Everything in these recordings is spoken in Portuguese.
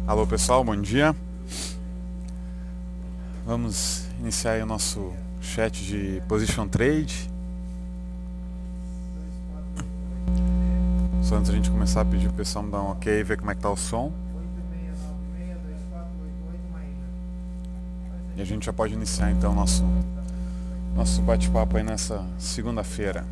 Alô pessoal, bom dia. Vamos iniciar aí o nosso chat de Position Trade. Só antes da gente começar a pedir pro pessoal me dar um ok e ver como é que tá o som. E a gente já pode iniciar então o nosso bate-papo aí nessa segunda-feira.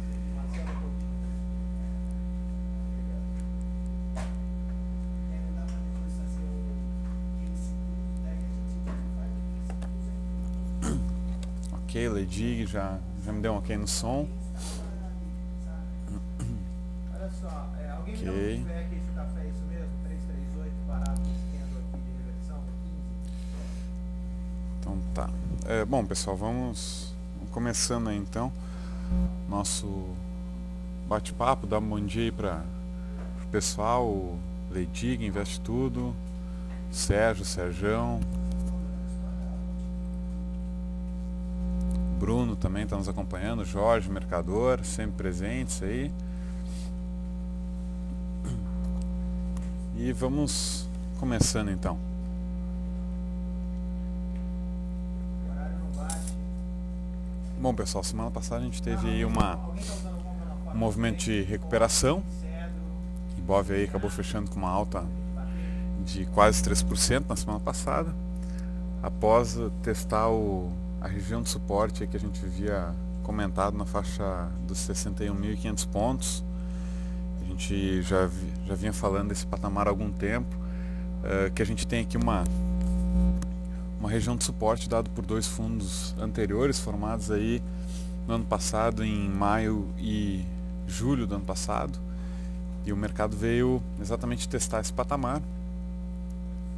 Ok, Ledig já me deu um ok no som. Olha só, alguém Ok. dá um feedback aí se o café é isso mesmo? 338 parado esquerdo aqui de reversão, 15. Então tá. Bom pessoal, vamos começando aí então nosso bate-papo. Dá um bom dia aí pro pessoal, o Ledig, Investe Tudo, Sérgio, Bruno também está nos acompanhando, Jorge, Mercador, sempre presentes aí. E vamos começando então. O horário não bate. Bom pessoal, semana passada a gente teve aí Alguém tá usando bomba na um movimento de recuperação. cedro, Ibov aí acabou fechando com uma alta de quase 3% na semana passada, após testar a região de suporte aí que a gente havia comentado na faixa dos 61.500 pontos. A gente já vinha falando desse patamar há algum tempo, que a gente tem aqui uma região de suporte dado por dois fundos anteriores formados aí no ano passado, em maio e julho do ano passado, e o mercado veio exatamente testar esse patamar,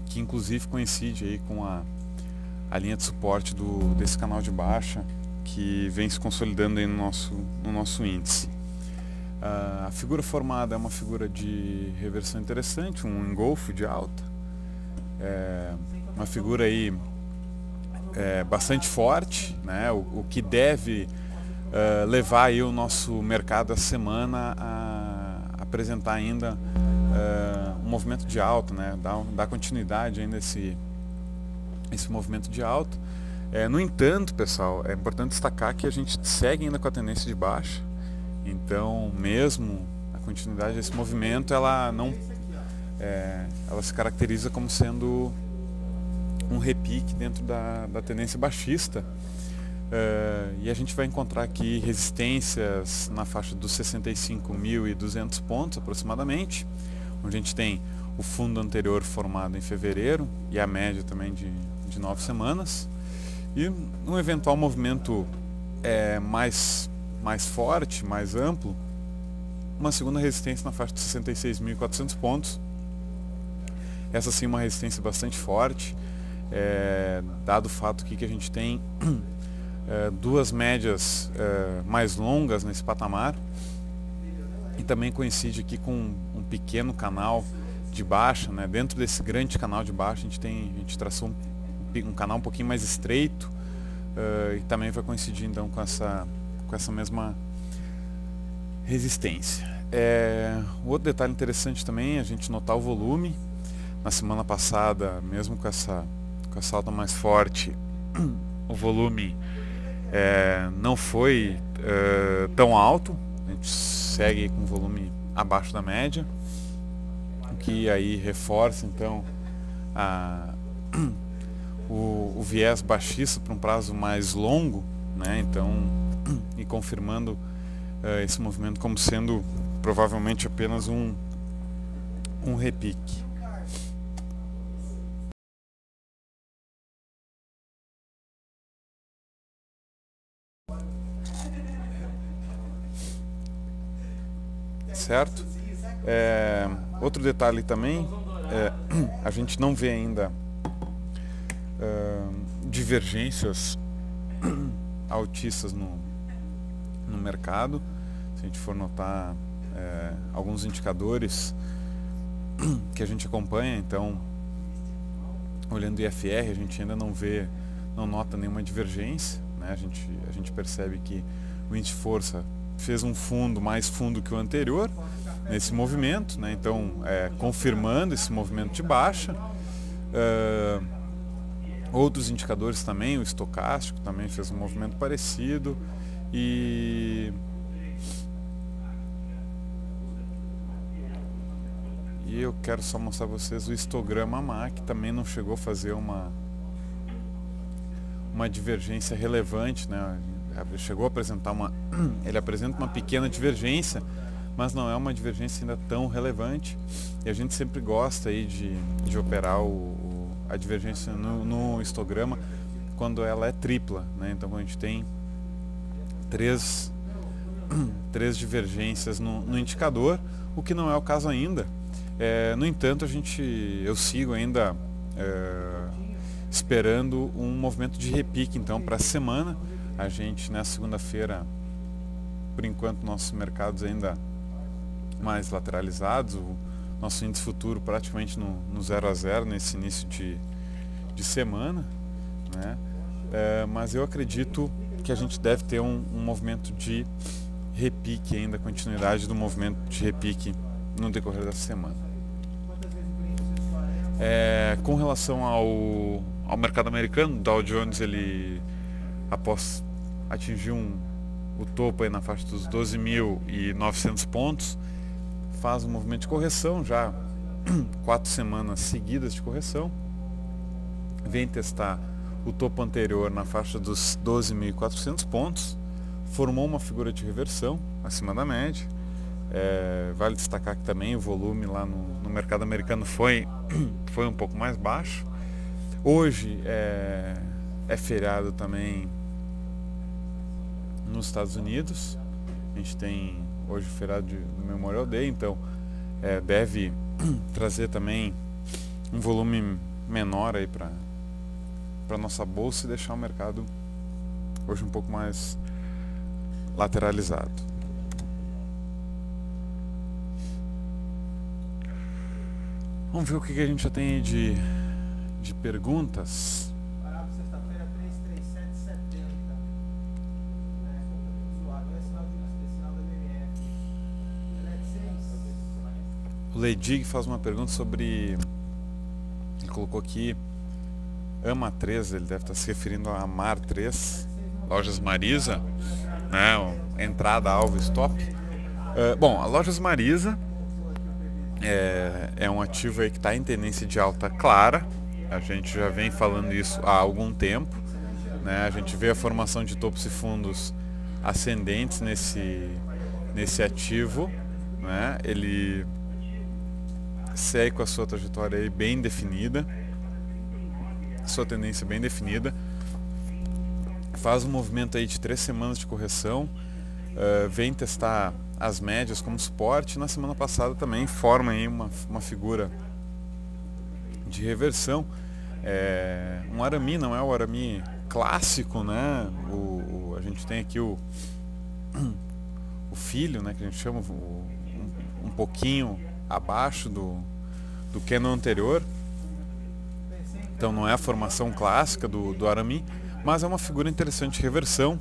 que inclusive coincide aí com a linha de suporte desse canal de baixa que vem se consolidando aí no nosso índice. A figura formada é uma figura de reversão interessante, um engolfo de alta, uma figura aí bastante forte, né? O que deve levar aí o nosso mercado essa semana a apresentar ainda um movimento de alta, né? Dar continuidade ainda esse movimento de alta. No entanto, pessoal, é importante destacar que a gente segue ainda com a tendência de baixa. Então, mesmo a continuidade desse movimento, ela se caracteriza como sendo um repique dentro da tendência baixista. E a gente vai encontrar aqui resistências na faixa dos 65.200 pontos aproximadamente, onde a gente tem o fundo anterior formado em fevereiro e a média também de 9 semanas, e um eventual movimento mais forte, mais amplo, uma segunda resistência na faixa de 66.400 pontos. Essa sim uma resistência bastante forte, dado o fato aqui que a gente tem duas médias mais longas nesse patamar, e também coincide aqui com um pequeno canal de baixa, né? Dentro desse grande canal de baixa a gente traçou um canal um pouquinho mais estreito, e também vai coincidir então com essa mesma resistência. O outro detalhe interessante também é a gente notar o volume. Na semana passada, mesmo com essa alta mais forte, o volume não foi tão alto. A gente segue com volume abaixo da média, o que aí reforça então o viés baixista para um prazo mais longo, né? Então, e confirmando esse movimento como sendo provavelmente apenas um repique. Certo? Outro detalhe também, a gente não vê ainda divergências altistas no mercado. Se a gente for notar alguns indicadores que a gente acompanha, então olhando o IFR, a gente ainda não nota nenhuma divergência, né? A gente percebe que o índice de força fez um fundo mais fundo que o anterior nesse movimento, né? Então confirmando esse movimento de baixa, Outros indicadores também, o estocástico também fez um movimento parecido. E eu quero só mostrar para vocês o histograma MAC, também não chegou a fazer uma divergência relevante, né? Chegou a apresentar ele apresenta uma pequena divergência, mas não é uma divergência ainda tão relevante, e a gente sempre gosta aí de operar a divergência no histograma quando ela é tripla, né? Então quando a gente tem três divergências no indicador, o que não é o caso ainda. No entanto, eu sigo ainda esperando um movimento de repique então para a semana. A gente nessa segunda-feira, por enquanto, nossos mercados ainda mais lateralizados, o nosso índice futuro praticamente no 0 a 0 nesse início de semana, né? Mas eu acredito que a gente deve ter um movimento de repique ainda, continuidade do movimento de repique no decorrer dessa semana. Com relação ao mercado americano, o Dow Jones, ele após atingir o topo aí na faixa dos 12.900 pontos, faz um movimento de correção, já 4 semanas seguidas de correção, vem testar o topo anterior na faixa dos 12.400 pontos, formou uma figura de reversão acima da média. Vale destacar que também o volume lá no mercado americano foi um pouco mais baixo. Hoje é feriado também nos Estados Unidos. A gente tem hoje o feriado do Memorial Day, então deve trazer também um volume menor aí para nossa bolsa e deixar o mercado hoje um pouco mais lateralizado. Vamos ver o que a gente já tem aí de perguntas. Parado sexta-feira 337,70. Sinal da BMF. O Ledig faz uma pergunta sobre, ele colocou aqui AMA 3, ele deve estar se referindo a Amar 3, Lojas Marisa, né, entrada, alvo, stop. Bom, a Lojas Marisa é um ativo aí que está em tendência de alta clara. A gente já vem falando isso há algum tempo, né? A gente vê a formação de topos e fundos ascendentes nesse ativo, né? Ele segue com a sua trajetória aí bem definida, sua tendência bem definida, faz um movimento aí de 3 semanas de correção, vem testar as médias como suporte. Na semana passada também forma aí uma figura de reversão. Um Arami, não é o Arami clássico, né? A gente tem aqui o filho, né, que a gente chama um pouquinho abaixo do candle anterior. Então não é a formação clássica do Arami, mas é uma figura interessante de reversão.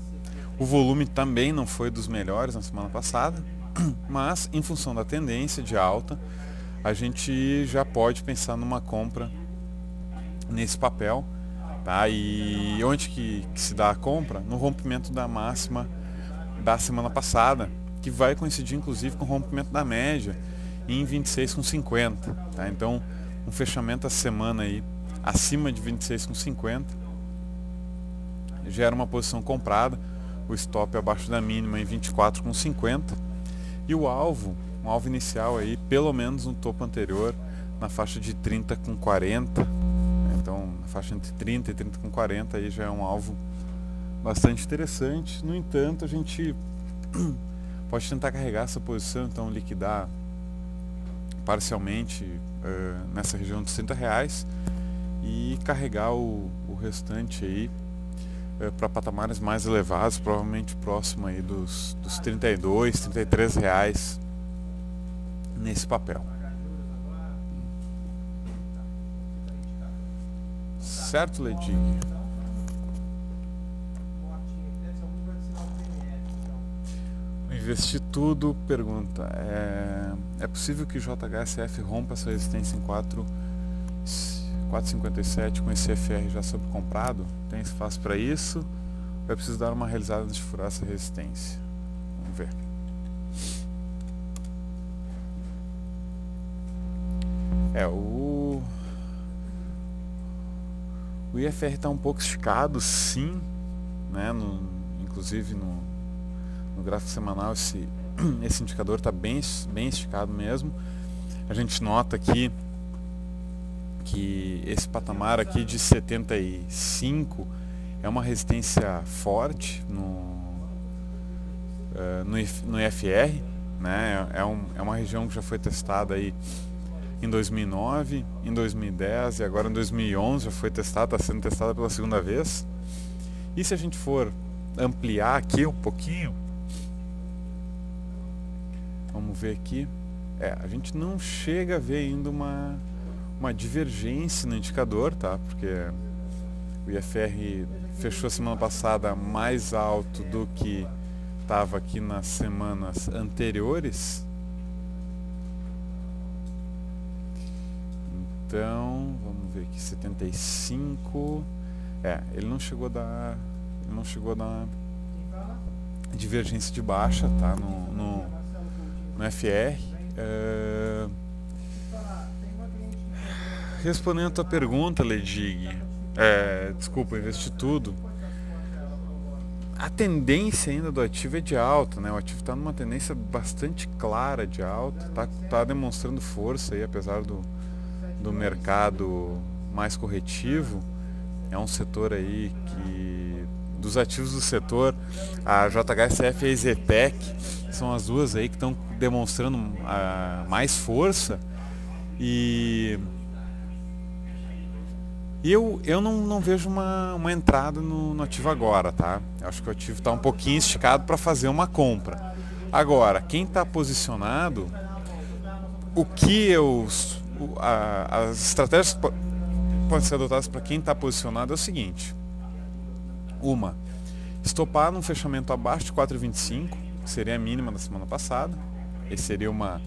O volume também não foi dos melhores na semana passada, mas em função da tendência de alta, a gente já pode pensar numa compra nesse papel, tá? E onde que se dá a compra? No rompimento da máxima da semana passada, que vai coincidir inclusive com o rompimento da média em 26,50, tá? Então um fechamento essa semana aí acima de 26,50 gera uma posição comprada, o stop abaixo da mínima em 24,50 e um alvo inicial aí pelo menos no topo anterior na faixa de 30,40. Então na faixa entre 30 e 30,40 aí já é um alvo bastante interessante. No entanto, a gente pode tentar carregar essa posição, então liquidar parcialmente nessa região dos R$30 e carregar o restante aí para patamares mais elevados, provavelmente próximo aí dos R$32, R$33 nesse papel. Certo, Ledig? Investir tudo, pergunta. É possível que o JHSF rompa essa resistência em 4 4,57 com esse FR já sobrecomprado. Tem espaço para isso. Vai precisar dar uma realizada antes de furar essa resistência. Vamos ver. O IFR está um pouco esticado, sim, né? Inclusive no gráfico semanal esse indicador está bem esticado mesmo. A gente nota aqui que esse patamar aqui de 75 é uma resistência forte no IFR, né? É uma região que já foi testada aí em 2009, em 2010 e agora em 2011 já foi testada, está sendo testada pela segunda vez. E se a gente for ampliar aqui um pouquinho, vamos ver aqui, a gente não chega a ver ainda uma divergência no indicador, tá? Porque o IFR fechou semana passada mais alto do que estava aqui nas semanas anteriores. Então, vamos ver aqui, 75. Ele não chegou a dar divergência de baixa, tá? No FR. Respondendo a tua pergunta, Ledig, desculpa, Investitudo, a tendência ainda do ativo é de alta, né? O ativo está numa tendência bastante clara de alta, tá demonstrando força aí, apesar do mercado mais corretivo. É um setor aí que, dos ativos do setor, a JHSF e a EZTEC são as duas aí que estão demonstrando mais força, e eu não vejo uma entrada no ativo agora, tá? Eu acho que o ativo está um pouquinho esticado para fazer uma compra. Agora, quem está posicionado, as estratégias que podem ser adotadas para quem está posicionado é o seguinte: estopar num fechamento abaixo de 4,25, que seria a mínima da semana passada. Esse seria uma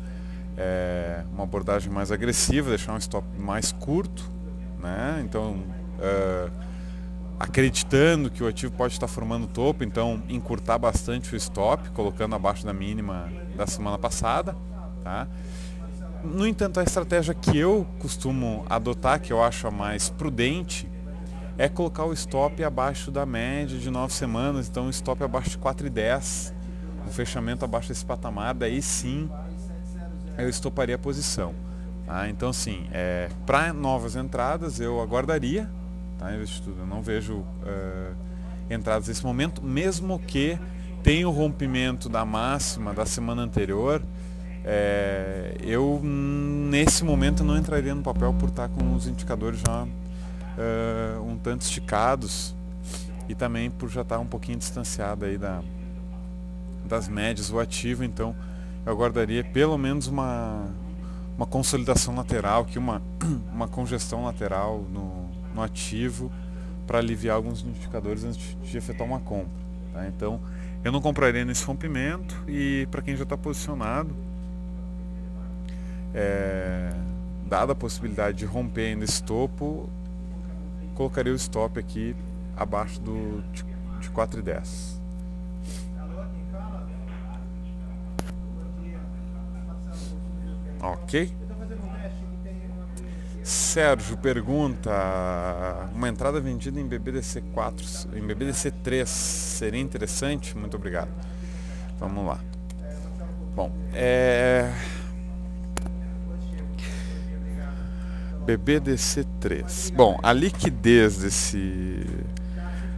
abordagem mais agressiva, deixar um stop mais curto, né? Então, acreditando que o ativo pode estar formando topo, então encurtar bastante o stop, colocando abaixo da mínima da semana passada, tá? No entanto, a estratégia que eu costumo adotar, que eu acho a mais prudente, é colocar o stop abaixo da média de 9 semanas, então o stop abaixo de 4,10, o fechamento abaixo desse patamar, daí sim eu estoparia a posição. Tá? Então, sim, para novas entradas eu aguardaria, tá, Investitudo? Eu não vejo entradas nesse momento, mesmo que tenha o rompimento da máxima da semana anterior. Eu nesse momento não entraria no papel por estar com os indicadores já um tanto esticados, e também por já estar um pouquinho distanciado aí das médias o ativo. Então eu aguardaria pelo menos uma consolidação lateral, uma congestão lateral no ativo, para aliviar alguns indicadores antes de efetuar uma compra, tá? Então eu não compraria nesse rompimento, e para quem já está posicionado, dada a possibilidade de romper ainda esse topo, colocaria o stop aqui abaixo de 4,10. Ok? Sérgio pergunta: uma entrada vendida em BBDC4, em BBDC3 seria interessante? Muito obrigado. Vamos lá. Bom, BBDC3. Bom, a liquidez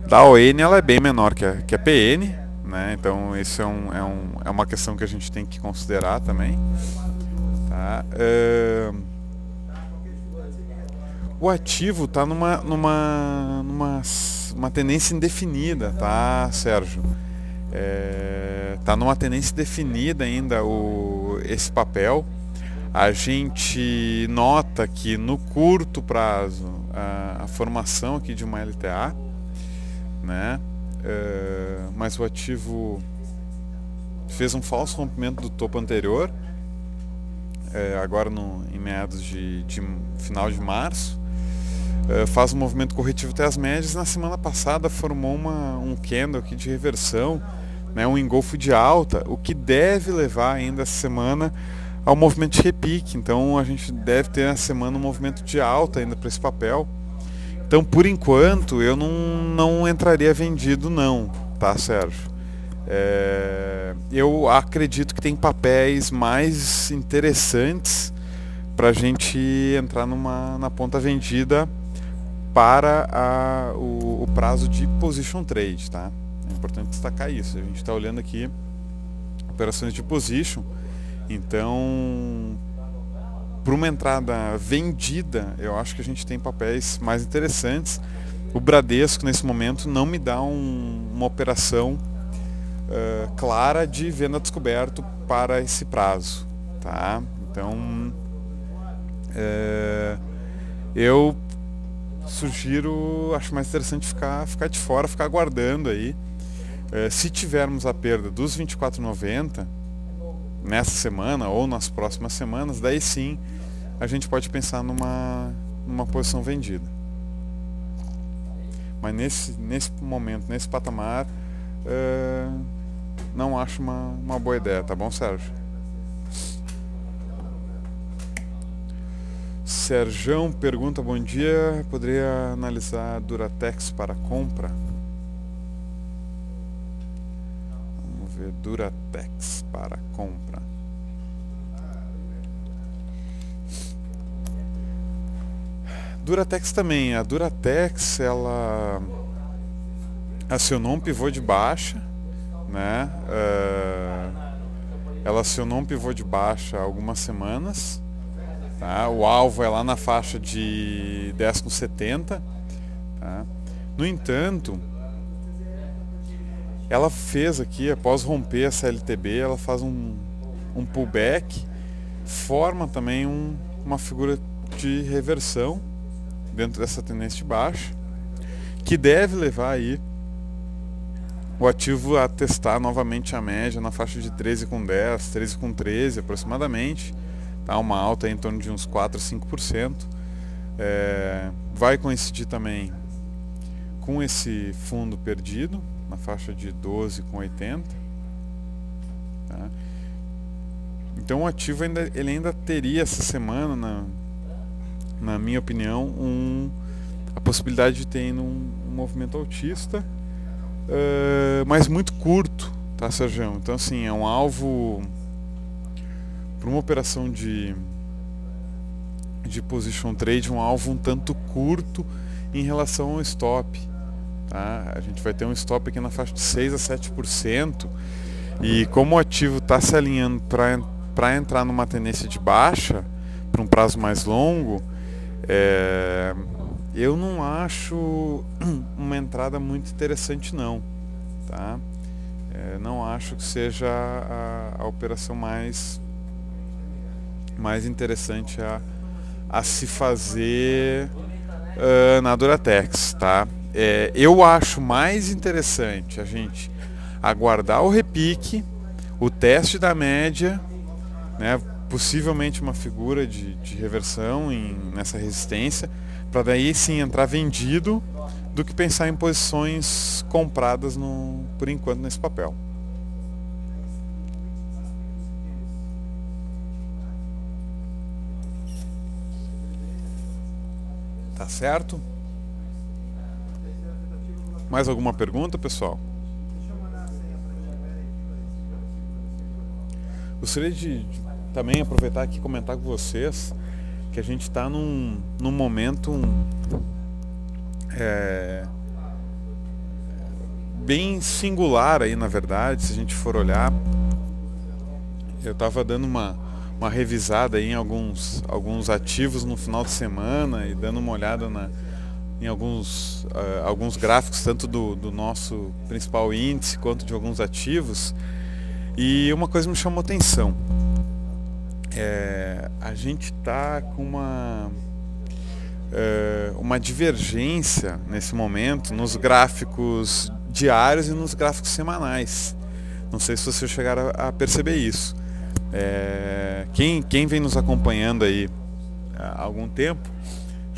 da ON ela é bem menor que a PN, né? Então isso é uma questão que a gente tem que considerar também, tá? O ativo está numa tendência indefinida, tá, Sérgio? Está numa tendência definida ainda esse papel. A gente nota que no curto prazo a formação aqui de uma LTA, né? Mas o ativo fez um falso rompimento do topo anterior, agora em meados de final de março, faz um movimento corretivo até as médias. Na semana passada formou um candle aqui de reversão, né, um engolfo de alta, o que deve levar ainda essa semana ao movimento de repique. Então a gente deve ter na semana um movimento de alta ainda para esse papel. Então por enquanto eu não entraria vendido não, tá, Sérgio? Eu acredito que tem papéis mais interessantes para a gente entrar na ponta vendida para o prazo de position trade, tá? É importante destacar isso. A gente está olhando aqui operações de position, então para uma entrada vendida eu acho que a gente tem papéis mais interessantes. O Bradesco nesse momento não me dá uma operação clara de venda descoberto para esse prazo, tá? Então eu sugiro, acho mais interessante ficar de fora, ficar aguardando aí. Se tivermos a perda dos 24,90 nessa semana ou nas próximas semanas, daí sim a gente pode pensar numa posição vendida. Mas nesse momento, nesse patamar, não acho uma boa ideia, tá bom, Sérgio? Serjão pergunta, bom dia, poderia analisar Duratex para compra? Vamos ver, Duratex para compra. Duratex também, a Duratex ela acionou um pivô de baixa, né? Ela acionou um pivô de baixa há algumas semanas. Tá? O alvo é lá na faixa de 10,70. Tá? No entanto, ela fez aqui, após romper essa LTB, ela faz um pullback, forma também uma figura de reversão dentro dessa tendência de baixa, que deve levar aí o ativo a testar novamente a média na faixa de 13,10, 13,13 aproximadamente. Uma alta em torno de uns 4 a 5%. Vai coincidir também com esse fundo perdido na faixa de 12,80. Tá? Então o ativo ele ainda teria essa semana, na minha opinião, a possibilidade de ter um movimento altista, mas muito curto, tá, Sérgio? Então assim, é um alvo para uma operação de position trade, um alvo um tanto curto em relação ao stop, tá? A gente vai ter um stop aqui na faixa de 6 a 7%, e como o ativo está se alinhando para entrar numa tendência de baixa para um prazo mais longo, eu não acho uma entrada muito interessante não, tá? Não acho que seja a operação mais interessante a se fazer na Duratex, tá? Eu acho mais interessante a gente aguardar o repique, o teste da média, né, possivelmente uma figura de reversão nessa resistência, para daí sim entrar vendido, do que pensar em posições compradas por enquanto nesse papel. Tá certo? Mais alguma pergunta, pessoal? Gostaria de também aproveitar aqui e comentar com vocês que a gente está num momento bem singular aí, na verdade, se a gente for olhar. Eu estava dando uma revisada aí em alguns ativos no final de semana e dando uma olhada em alguns gráficos, tanto do nosso principal índice quanto de alguns ativos, e uma coisa me chamou atenção. A gente está com uma divergência nesse momento nos gráficos diários e nos gráficos semanais. Não sei se vocês chegaram a perceber isso. Quem vem nos acompanhando aí há algum tempo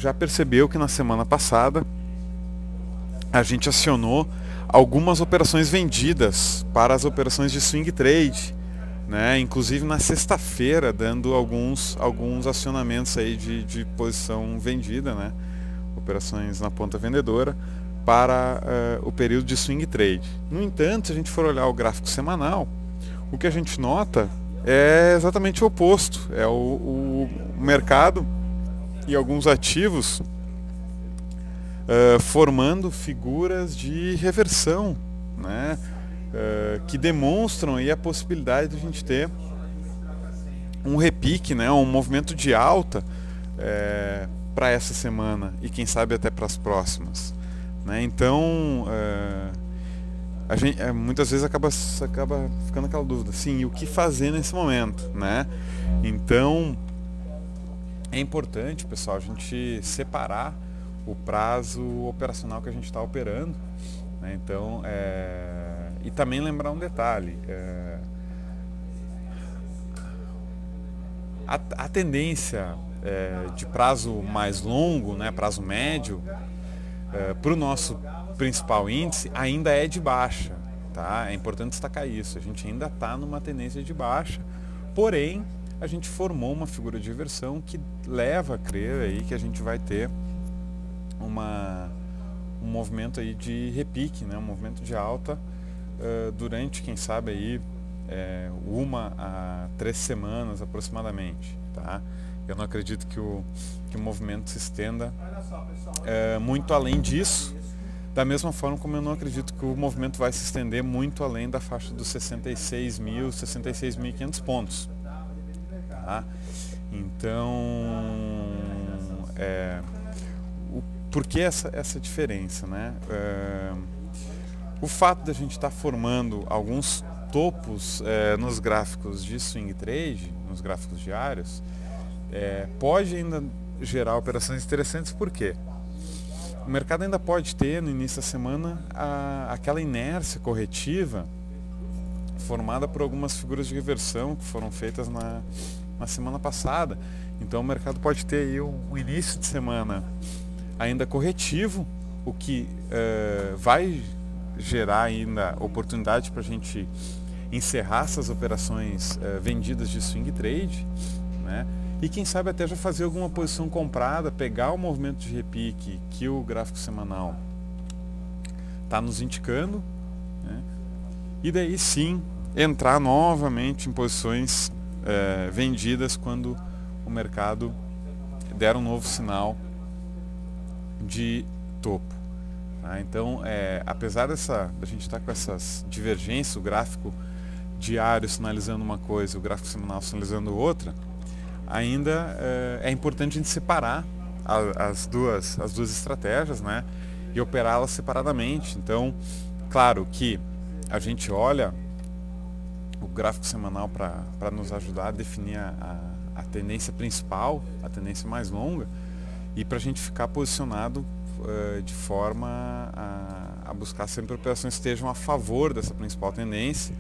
já percebeu que na semana passada a gente acionou algumas operações vendidas para as operações de swing trade, né? Inclusive na sexta-feira, dando alguns acionamentos aí de posição vendida, né? Operações na ponta vendedora para o período de swing trade. No entanto, se a gente for olhar o gráfico semanal, o que a gente nota é exatamente o oposto. É o mercado e alguns ativos formando figuras de reversão, né? Que demonstram aí a possibilidade de a gente ter um repique, né? Um movimento de alta para essa semana e quem sabe até para as próximas, né? Então a gente muitas vezes acaba ficando aquela dúvida, sim, o que fazer nesse momento, né? Então é importante, pessoal, a gente separar o prazo operacional que a gente está operando, né? Então e também lembrar um detalhe, a tendência de prazo mais longo, né, prazo médio, para o nosso principal índice ainda é de baixa, tá? É importante destacar isso. A gente ainda está numa tendência de baixa, porém a gente formou uma figura de reversão que leva a crer aí que a gente vai ter um movimento aí de repique, né? Um movimento de alta durante, quem sabe aí 1 a 3 semanas aproximadamente, tá? Eu não acredito que o movimento se estenda muito além disso, da mesma forma como eu não acredito que o movimento vai se estender muito além da faixa dos 66.000, 66.500 pontos, tá? Então, por que essa diferença, né? O fato da gente estar formando alguns topos nos gráficos de swing trade, nos gráficos diários, pode ainda gerar operações interessantes. Por quê? O mercado ainda pode ter no início da semana aquela inércia corretiva formada por algumas figuras de reversão que foram feitas na semana passada. Então o mercado pode ter aí um início de semana ainda corretivo, o que vai gerar ainda oportunidade para a gente encerrar essas operações vendidas de swing trade, né? E quem sabe até já fazer alguma posição comprada, pegar o movimento de repique que o gráfico semanal está nos indicando, né? E daí sim entrar novamente em posições vendidas quando o mercado der um novo sinal de topo. Tá? Então, apesar da gente estar com essas divergências, o gráfico diário sinalizando uma coisa, o gráfico semanal sinalizando outra, ainda é importante a gente separar as duas estratégias, né? E operá-las separadamente. Então, claro que a gente olha o gráfico semanal para nos ajudar a definir a tendência principal, a tendência mais longa, e para a gente ficar posicionado de forma a buscar sempre operações que estejam a favor dessa principal tendência,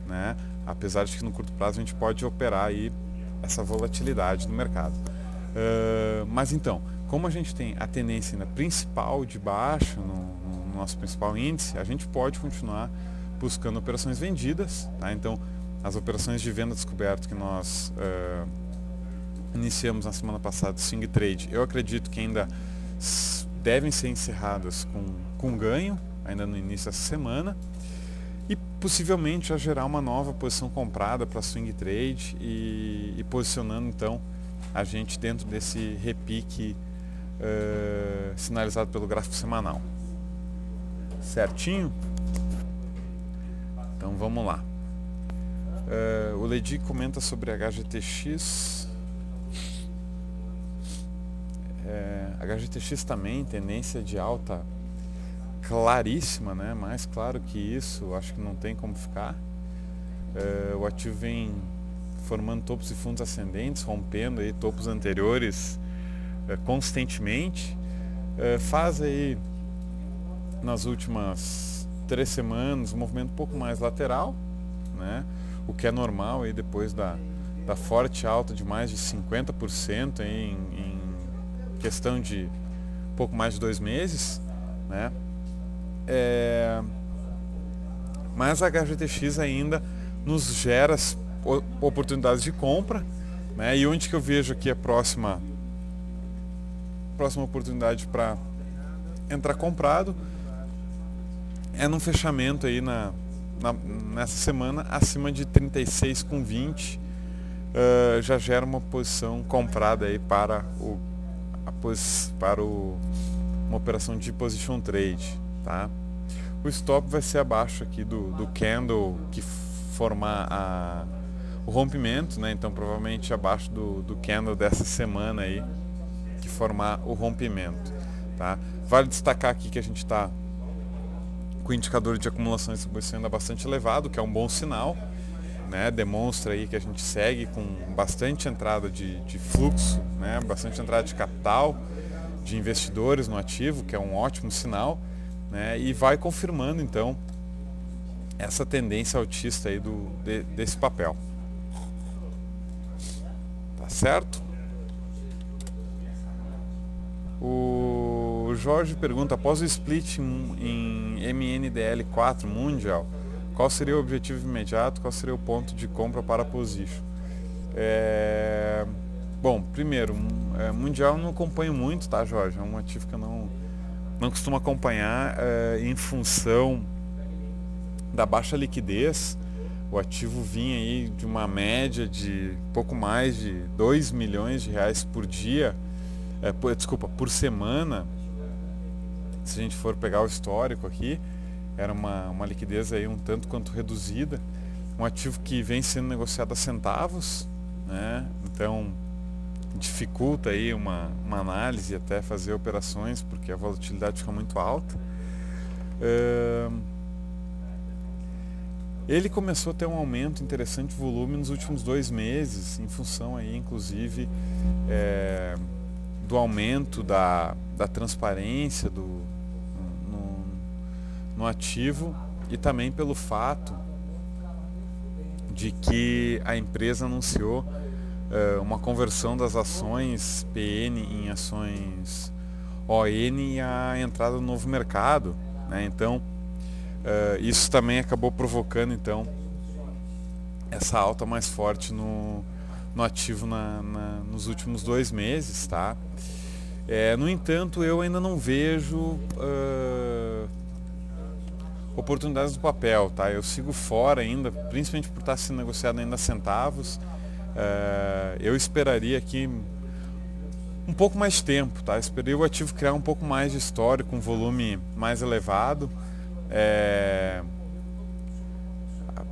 né? Apesar de que no curto prazo a gente pode operar aí essa volatilidade no mercado. Mas então, como a gente tem a tendência ainda principal de baixa no nosso principal índice, a gente pode continuar buscando operações vendidas, tá? Então, as operações de venda descoberta que nós iniciamos na semana passada, swing trade, eu acredito que ainda devem ser encerradas com ganho, ainda no início dessa semana, e possivelmente já gerar uma nova posição comprada para swing trade e posicionando então a gente dentro desse repique sinalizado pelo gráfico semanal. Certinho? Então vamos lá. O Ledi comenta sobre HGTX. HGTX também, tendência de alta claríssima, né? Mais claro que isso, acho que não tem como ficar. O ativo vem formando topos e fundos ascendentes, rompendo aí topos anteriores constantemente. Faz aí nas últimas 3 semanas um movimento um pouco mais lateral, né? O que é normal aí depois da forte alta de mais de 50% em questão de pouco mais de 2 meses, né? Mas a HGTX ainda nos gera oportunidades de compra, né? E onde que eu vejo aqui a próxima oportunidade para entrar comprado é num fechamento aí nessa semana acima de 36,20, já gera uma posição comprada aí para uma operação de position trade, tá? O stop vai ser abaixo aqui do candle que formar o rompimento, né? Então provavelmente abaixo do candle dessa semana aí que formar o rompimento, tá? Vale destacar aqui que a gente está com o indicador de acumulação e distribuição ainda bastante elevado, que é um bom sinal, né? Demonstra aí que a gente segue com bastante entrada de fluxo, né? Bastante entrada de capital, de investidores no ativo, que é um ótimo sinal, né? E vai confirmando então essa tendência altista aí desse papel. Tá certo? O Jorge pergunta: após o split em MNDL4 Mundial, qual seria o objetivo imediato? Qual seria o ponto de compra para a position? Bom, primeiro, Mundial eu não acompanho muito, tá, Jorge? É um ativo que eu não costumo acompanhar em função da baixa liquidez. O ativo vinha aí de uma média de pouco mais de 2 milhões de reais por dia, por semana. Se a gente for pegar o histórico aqui, era uma liquidez aí um tanto quanto reduzida, um ativo que vem sendo negociado a centavos, né? Então dificulta aí uma análise, até fazer operações, porque a volatilidade fica muito alta. Ele começou a ter um aumento interessante de volume nos últimos 2 meses, em função aí, inclusive, do aumento da transparência no ativo, e também pelo fato de que a empresa anunciou uma conversão das ações PN em ações ON e a entrada no novo mercado, né? Então isso também acabou provocando então essa alta mais forte no ativo nos últimos 2 meses, tá? No entanto, eu ainda não vejo oportunidades do papel, tá? Eu sigo fora ainda, principalmente por estar sendo negociado ainda a centavos. Eu esperaria aqui um pouco mais de tempo, tá? Esperei o ativo criar um pouco mais de histórico, um volume mais elevado.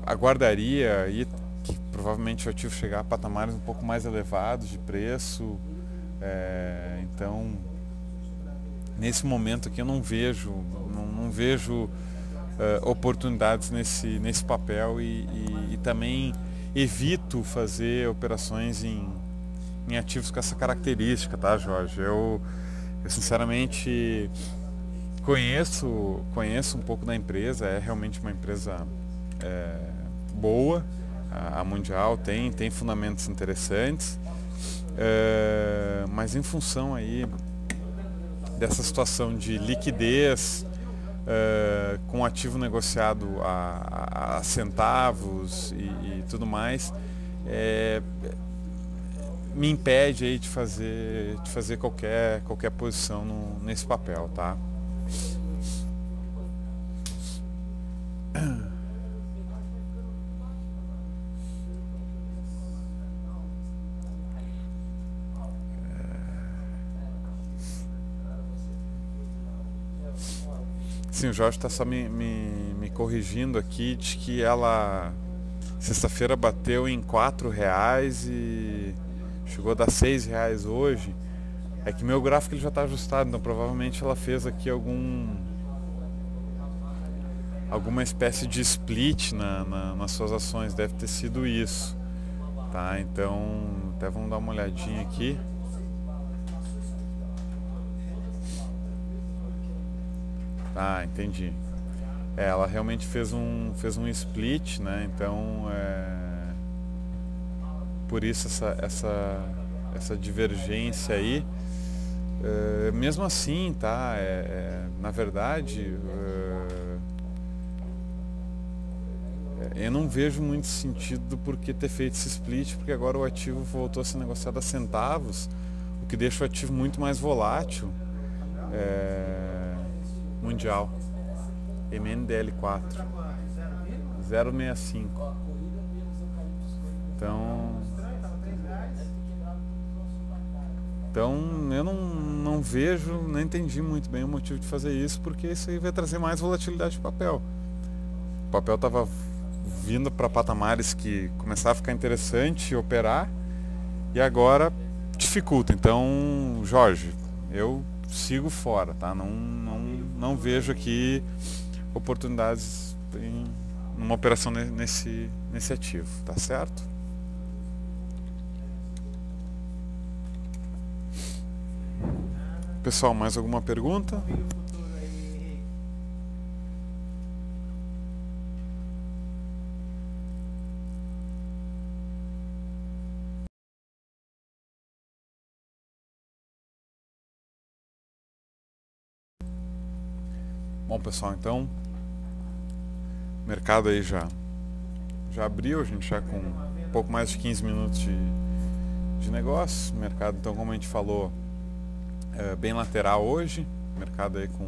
Aguardaria aí que provavelmente o ativo chegar a patamares um pouco mais elevados de preço. Então, nesse momento aqui eu não vejo oportunidades nesse papel, e também evito fazer operações em ativos com essa característica, tá, Jorge? Eu sinceramente conheço um pouco da empresa, é realmente uma empresa boa, a Mundial tem fundamentos interessantes, mas em função aí dessa situação de liquidez, com ativo negociado a centavos e tudo mais, me impede aí de fazer qualquer posição nesse papel, tá? Sim, o Jorge está só me corrigindo aqui de que ela sexta-feira bateu em R$4 e chegou a dar R$6 hoje. É que meu gráfico ele já está ajustado, então provavelmente ela fez aqui alguma espécie de split nas suas ações, deve ter sido isso, tá? Então até vamos dar uma olhadinha aqui. Ah, entendi. Ela realmente fez um split, né? Então por isso essa divergência aí. Mesmo assim, tá? Na verdade, eu não vejo muito sentido do porquê ter feito esse split, porque agora o ativo voltou a ser negociado a centavos, o que deixa o ativo muito mais volátil. Mundial MNDL4 0,65. Então eu não vejo, não entendi muito bem o motivo de fazer isso, porque isso aí vai trazer mais volatilidade para o papel. O papel estava vindo para patamares que começava a ficar interessante operar e agora dificulta. Então, Jorge, eu sigo fora, tá? Não vejo aqui oportunidades em uma operação nesse ativo, tá certo? Pessoal, mais alguma pergunta? Bom, pessoal, então o mercado aí já abriu, a gente já com um pouco mais de 15 minutos de negócio. O mercado, então, como a gente falou, bem lateral hoje, mercado aí com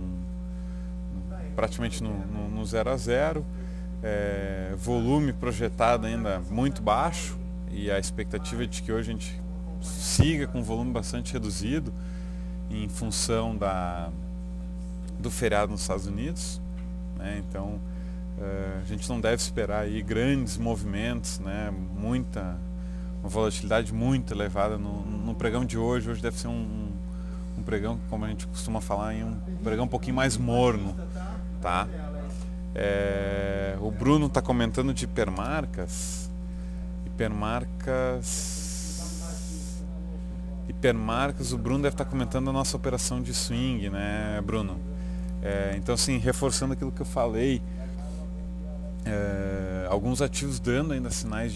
praticamente no 0 a 0, volume projetado ainda muito baixo e a expectativa é de que hoje a gente siga com volume bastante reduzido em função do feriado nos Estados Unidos, né? Então a gente não deve esperar aí grandes movimentos, né? Uma volatilidade muito elevada no pregão de hoje. Hoje deve ser um pregão, como a gente costuma falar, um pregão um pouquinho mais morno, tá? O Bruno está comentando de hipermarcas. Hipermarcas, o Bruno deve estar comentando a nossa operação de swing, né, Bruno? Então, assim, reforçando aquilo que eu falei, alguns ativos dando ainda sinais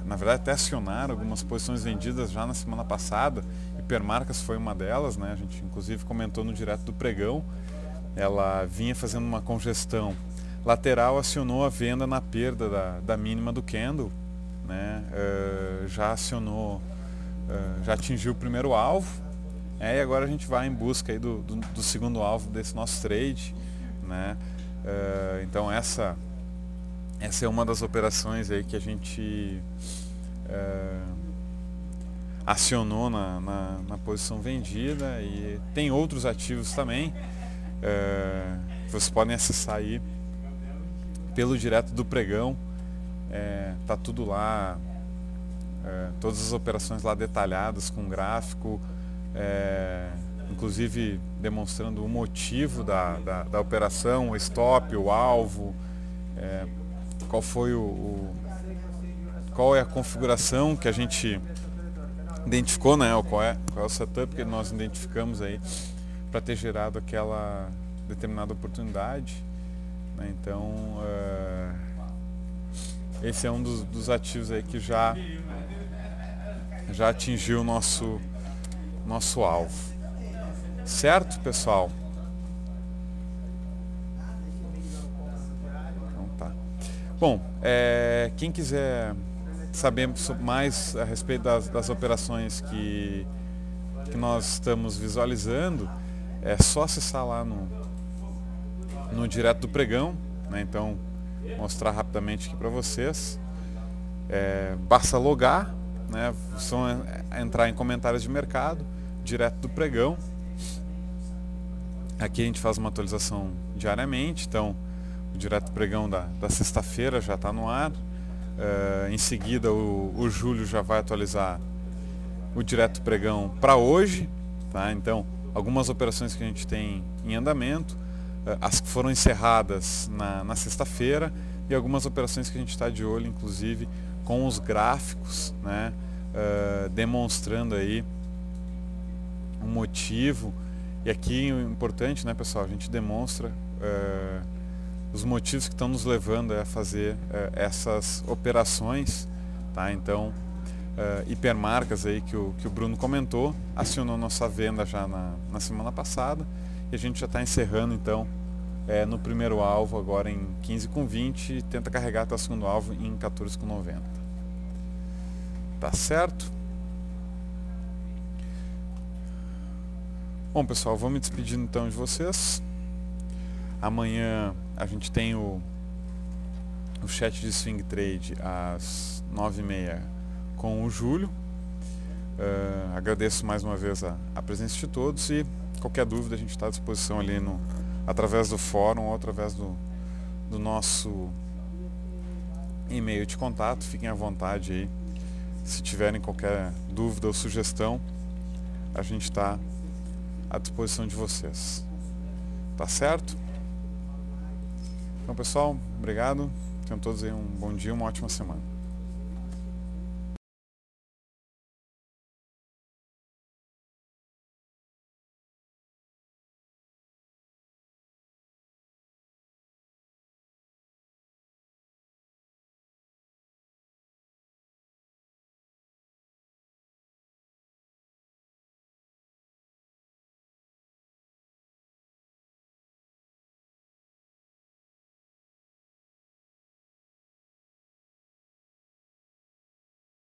na verdade, até acionaram algumas posições vendidas já na semana passada. Hipermarcas foi uma delas, né? A gente inclusive comentou no direto do pregão. Ela vinha fazendo uma congestão lateral, acionou a venda na perda da mínima do candle, né? Já acionou, já atingiu o primeiro alvo, e agora a gente vai em busca aí do segundo alvo desse nosso trade, né? Então essa é uma das operações aí que a gente acionou na posição vendida, e tem outros ativos também. Vocês podem acessar aí pelo direto do pregão, tá tudo lá, todas as operações lá detalhadas com gráfico, inclusive demonstrando o motivo da operação, o stop, o alvo, qual é a configuração que a gente identificou, né? Qual é o setup que nós identificamos aí para ter gerado aquela determinada oportunidade, né? Então esse é um dos ativos aí que já atingiu o nosso alvo, certo, pessoal? Então tá. Bom, quem quiser saber mais a respeito das operações que nós estamos visualizando, é só acessar lá no direto do pregão, né? Então, mostrar rapidamente aqui para vocês. Basta logar, né? Só entrar em comentários de mercado, direto do pregão. Aqui a gente faz uma atualização diariamente, então o direto do pregão da sexta-feira já está no ar. Em seguida o Júlio já vai atualizar o direto pregão para hoje, tá? Então algumas operações que a gente tem em andamento, as que foram encerradas na sexta-feira, e algumas operações que a gente está de olho, inclusive com os gráficos, né? Demonstrando aí um motivo. E aqui o importante, né, pessoal, a gente demonstra os motivos que estão nos levando a fazer essas operações, tá? Então hipermarcas aí que o Bruno comentou, acionou nossa venda já na semana passada, e a gente já está encerrando então no primeiro alvo agora em 15,20 e tenta carregar até o segundo alvo em 14,90. Tá certo? Bom, pessoal, vou me despedindo então de vocês. Amanhã a gente tem o chat de Swing Trade às 9h30 com o Júlio. Agradeço mais uma vez a presença de todos, e qualquer dúvida a gente está à disposição ali através do fórum ou através do nosso e-mail de contato. Fiquem à vontade aí. Se tiverem qualquer dúvida ou sugestão, a gente está à disposição de vocês. Tá certo? Então, pessoal, obrigado. Tenham todos aí um bom dia, uma ótima semana.